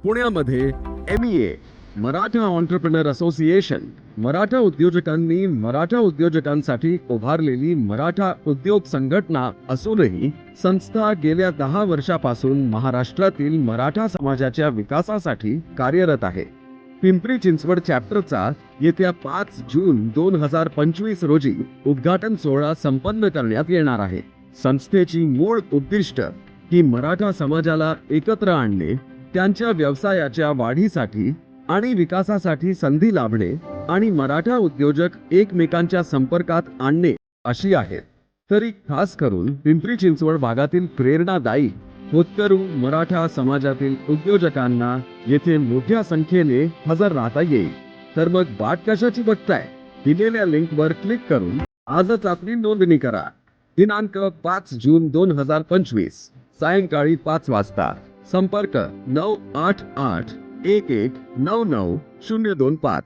पुण्यामध्ये MEA Maratha entrepreneur association Maratha उद्योजकांनी मराठा उद्योजकांसाठी उभारलेली मराठा उद्योग संघटना असूनही संस्था गेल्या 10 वर्षापासून महाराष्ट्रातील मराठा समाजाच्या विकासासाठी कार्यरत आहे. पिंपरी चिंचवड चॅप्टरचा येत्या 5 जून 2025 रोजी उद्घाटन सोहळा संपन्न करण्यात येणार आहे. संस्थेची मूळ उद्दिष्ट ही मराठा समाजाला एकत्र आणणे, त्यांच्या व्यवसायाच्या वाढीसाठी आणि विकासासाठी संधी लाभणे आणि मराठा उद्योजक एकमेकांच्या संपर्कात आणणे अशी आहेत. तरी खास करून पिंपरी चिंचवड भागातील प्रेरणादायी होतकरू मराठा समाजातील उद्योजकांना येथे मोठ्या संख्येने हजर राहता येईल. तर मग वाट कशाची बघताय? दिलेल्या लिंकवर क्लिक करून आजच आपली नोंदणी करा. दिनांक 5 जून 2025 सायंकाळी 5 वाजता. संपर्क 988 11 99 025.